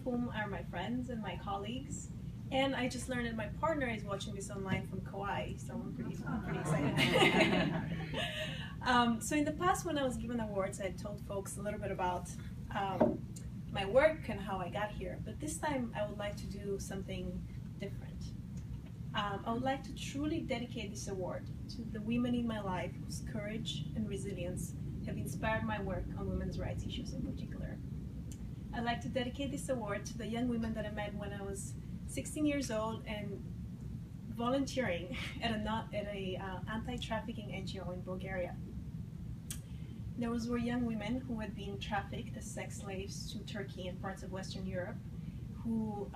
whom are my friends and my colleagues. And I just learned that my partner is watching this online from Kauai, so I'm pretty excited. So in the past, when I was given awards, I told folks a little bit about my work and how I got here. But this time, I would like to do something different. I would like to truly dedicate this award to the women in my life whose courage and resilience have inspired my work on women's rights issues in particular. I'd like to dedicate this award to the young women that I met when I was 16 years old and volunteering at an anti-trafficking NGO in Bulgaria. Those were young women who had been trafficked as sex slaves to Turkey and parts of Western Europe, who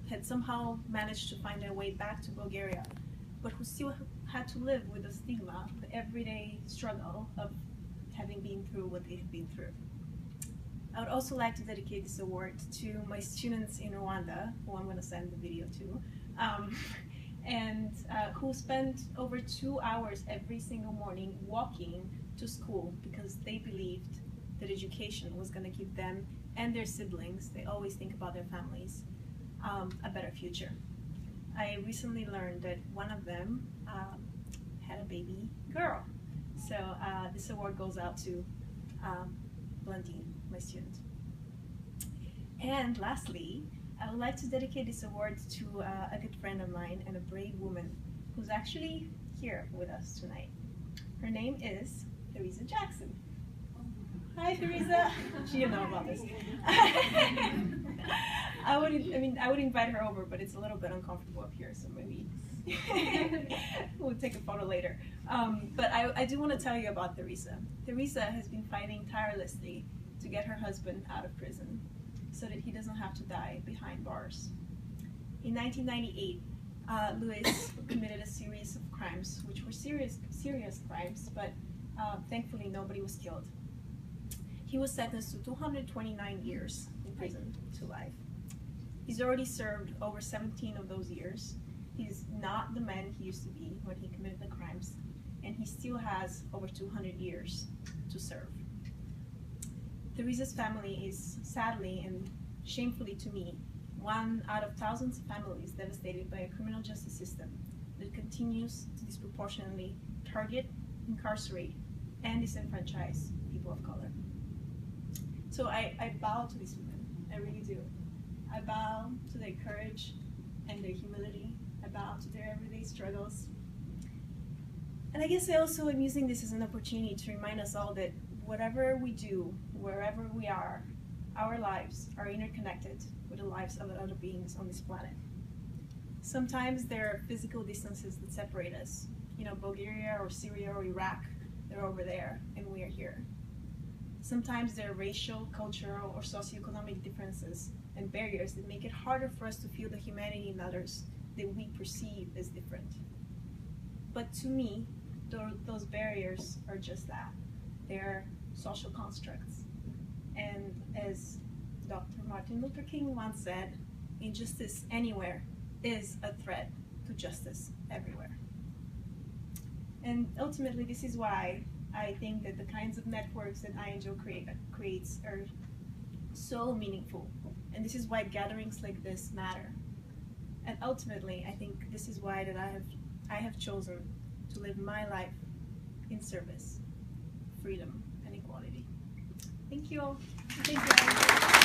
had somehow managed to find their way back to Bulgaria, but who still had to live with the stigma, the everyday struggle of having been through what they had been through. I would also like to dedicate this award to my students in Rwanda, who I'm going to send the video to, who spent over 2 hours every single morning walking to school because they believed that education was going to give them and their siblings, they always think about their families, a better future. I recently learned that one of them had a baby girl. So this award goes out to Blondine, my student. And lastly, I would like to dedicate this award to a good friend of mine and a brave woman who's actually here with us tonight. Her name is Theresa Jackson. Hi, Theresa. She didn't know about this. I would invite her over, but it's a little bit uncomfortable up here, so maybe we'll take a photo later. But I do want to tell you about Theresa. Theresa has been fighting tirelessly to get her husband out of prison so that he doesn't have to die behind bars. In 1998, Louis committed a series of crimes, which were serious crimes, but thankfully nobody was killed. He was sentenced to 229 years in prison to life. He's already served over 17 of those years. He's not the man he used to be when he committed the crimes, and he still has over 200 years to serve. Theresa's family is sadly and shamefully to me, one out of thousands of families devastated by a criminal justice system that continues to disproportionately target, incarcerate, and disenfranchise people of color. So I bow to these women, I really do. I bow to their courage and their humility. I bow to their everyday struggles. And I guess I also am using this as an opportunity to remind us all that whatever we do, wherever we are, our lives are interconnected with the lives of other beings on this planet. Sometimes there are physical distances that separate us. You know, Bulgaria or Syria or Iraq, they're over there and we are here. Sometimes there are racial, cultural, or socioeconomic differences and barriers that make it harder for us to feel the humanity in others that we perceive as different. But to me, those barriers are just that. They're social constructs. And as Dr. Martin Luther King once said, injustice anywhere is a threat to justice everywhere. And ultimately, this is why I think that the kinds of networks that IANGEL creates are so meaningful. And this is why gatherings like this matter. And ultimately, I think this is why that I have chosen to live my life in service, freedom, and equality. Thank you all. Thank you.